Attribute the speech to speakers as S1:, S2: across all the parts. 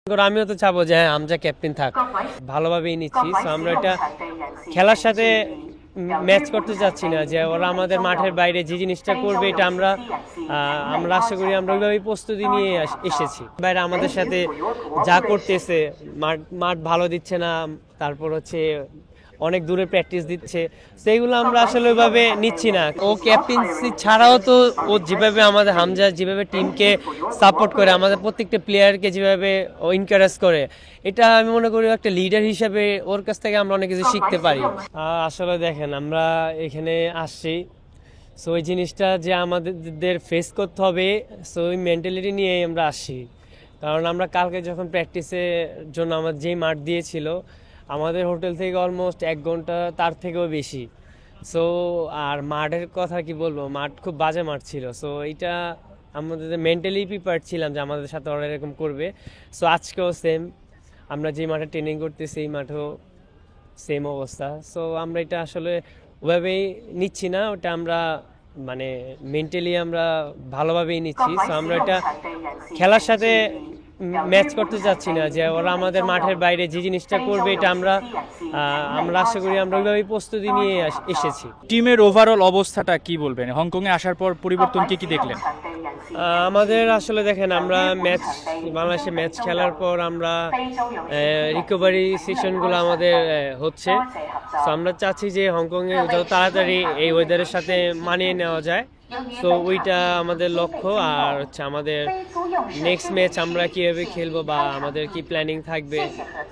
S1: আমিও তো চাবো যে হ্যাঁ হামজা ক্যাপ্টেন থাক, ভালোভাবেই নিচ্ছি। তো আমরা এটা খেলার সাথে ম্যাচ করতে চাচ্ছি না, যে ওরা আমাদের মাঠের বাইরে যে জিনিসটা করবে এটা আমরা আমরা আশা করি আমরা ওইভাবেই প্রস্তুতি নিয়ে এসেছি। বাইরে আমাদের সাথে যা করতেছে, মাঠ ভালো দিচ্ছে না, তারপর হচ্ছে অনেক দূরে প্র্যাকটিস দিচ্ছে, সেইগুলো আমরা আসলে ওইভাবে নিচ্ছি না। ও ক্যাপ্টেন্সি ছাড়াও তো ও যেভাবে আমাদের হামজা যেভাবে টিমকে সাপোর্ট করে, আমাদের প্রত্যেকটা প্লেয়ারকে যেভাবে ও এনকারেজ করে, এটা আমি মনে করি একটা লিডার হিসেবে ওর কাছ থেকে আমরা অনেক কিছু শিখতে পারি। আসলে দেখেন আমরা এখানে আসছি, সো ওই জিনিসটা যে আমাদের ফেস করতে হবে, সো ওই মেন্টালিটি নিয়ে আমরা আসছি। কারণ আমরা কালকে যখন প্র্যাকটিসের জন্য আমাদের যেই মাঠ দিয়েছিল, আমাদের হোটেল থেকে অলমোস্ট 1 ঘন্টা তার থেকেও বেশি। সো আর মাঠের কথা কি বলবো, মাঠ খুব বাজে মাঠ ছিল। সো এটা আমাদের মেন্টালি প্রিপেয়ার্ড ছিলাম যে আমাদের সাথে ওরা এরকম করবে। সো আজকেও সেম, আমরা যে মাঠে ট্রেনিং করতেছি এই মাঠেও সেম অবস্থা। সো আমরা এটা আসলে ওভাবেই নিচ্ছি না, ওটা আমরা মানে মেন্টালি আমরা ভালোভাবেই নিচ্ছি। সো আমরা এটা খেলার সাথে ম্যাচ করতে চাচ্ছি না, যে ওরা আমাদের মাঠের বাইরে যে জিনিসটা করবে এটা আমরা আমরা আশা করি আমরা ওইভাবেই প্রস্তুতি নিয়ে এসেছি।
S2: টিমের ওভারঅল অবস্থাটা কি বলবেন? হংকংয়ে আসার পর পরিবর্তন কি দেখলেন?
S1: আমাদের আসলে দেখেন, আমরা বাংলাদেশে ম্যাচ খেলার পর আমরা রিকভারি সেশনগুলো আমাদের হচ্ছে। তো আমরা চাচ্ছি যে হংকংয়ে যত তাড়াতাড়ি এই ওয়েদারের সাথে মানিয়ে নেওয়া যায়। তো ওইটা আমাদের লক্ষ্য। আর হচ্ছে আমাদের নেক্সট ম্যাচ আমরা কীভাবে খেলবো বা আমাদের কি প্ল্যানিং থাকবে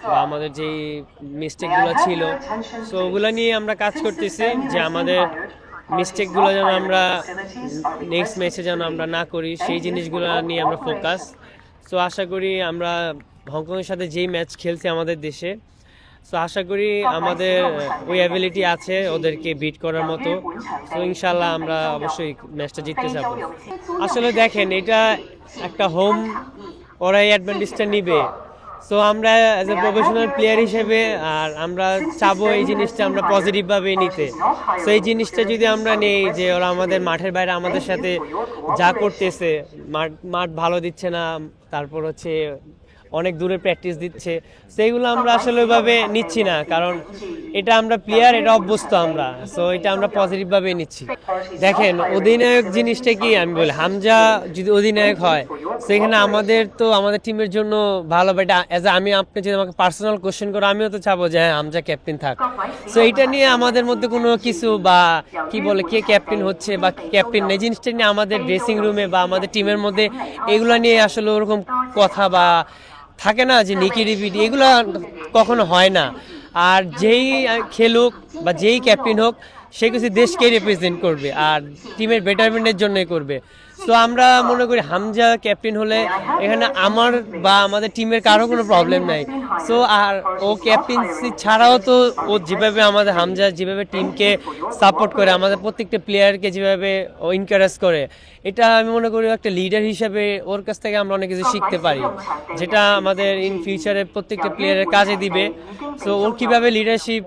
S1: বা আমাদের যেই মিস্টেকগুলো ছিল, সো ওগুলো নিয়ে আমরা কাজ করতেছি, যে আমাদের মিস্টেকগুলো যেন আমরা নেক্সট ম্যাচে যেন আমরা না করি, সেই জিনিসগুলো নিয়ে আমরা ফোকাস। সো আশা করি আমরা হংকংয়ের সাথে যেই ম্যাচ খেলছি আমাদের দেশে, সো আশা করি আমাদের ওই অ্যাবিলিটি আছে ওদেরকে বিট করার মতো। তো ইনশাল্লাহ আমরা অবশ্যই ম্যাচটা জিততে চাবো। আসলে দেখেন, এটা একটা হোম, ওরাই অ্যাডভান্টেজটা নিবে। সো আমরা অ্যাজ এ প্রফেশনাল প্লেয়ার হিসেবে আর আমরা চাবো এই জিনিসটা আমরা পজিটিভভাবে নিতে। সো এই জিনিসটা যদি আমরা নেই, যে ওরা আমাদের মাঠের বাইরে আমাদের সাথে যা করতেছে, মাঠ ভালো দিচ্ছে না, তারপর হচ্ছে অনেক দূরে প্র্যাকটিস দিচ্ছে, সেইগুলো আমরা আসলে ওইভাবে নিচ্ছি না। কারণ এটা আমরা প্লেয়ার, এটা অভ্যস্ত আমরা। সো এটা আমরা পজিটিভভাবে নিচ্ছি। দেখেন, অধিনায়ক জিনিসটা কি আমি বলি, হামজা যদি অধিনায়ক হয় সেখানে আমাদের তো আমাদের টিমের জন্য ভালো। বাট আমি আপনি যদি আমাকে পার্সোনাল কোশ্চেন করো, আমিও তো চাবো যে হ্যাঁ হামজা ক্যাপ্টেন থাক। সো এটা নিয়ে আমাদের মধ্যে কোনো কিছু বা কি বলে কে ক্যাপ্টেন হচ্ছে বা ক্যাপ্টেন নেই, জিনিসটা নিয়ে আমাদের ড্রেসিং রুমে বা আমাদের টিমের মধ্যে এগুলো নিয়ে আসলে ওরকম কথা বা থাকে না, যে নেগেটিভিটি, এগুলো কখনো হয় না। আর যেই খেলুক বা যেই ক্যাপ্টেন হোক, সে কিছু দেশকে রিপ্রেজেন্ট করবে আর টিমের বেটারমেন্টের জন্যই করবে। সো আমরা মনে করি হামজা ক্যাপ্টেন হলে এখানে আমার বা আমাদের টিমের কারো কোনো প্রবলেম নাই। সো আর ও ক্যাপ্টেন্সি ছাড়াও তো ও যেভাবে আমাদের হামজা যেভাবে টিমকে সাপোর্ট করে, আমাদের প্রত্যেকটা প্লেয়ারকে যেভাবে ও এনকারেজ করে, এটা আমি মনে করি একটা লিডার হিসেবে ওর কাছ থেকে আমরা অনেক কিছু শিখতে পারি, যেটা আমাদের ইন ফিউচারে প্রত্যেকটা প্লেয়ারের কাজে দিবে। সো ও কীভাবে লিডারশিপ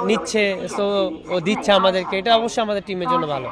S1: নিচ্ছে, সো ও দিচ্ছে আমাদেরকে, এটা অবশ্যই আমাদের টিমের জন্য ভালো।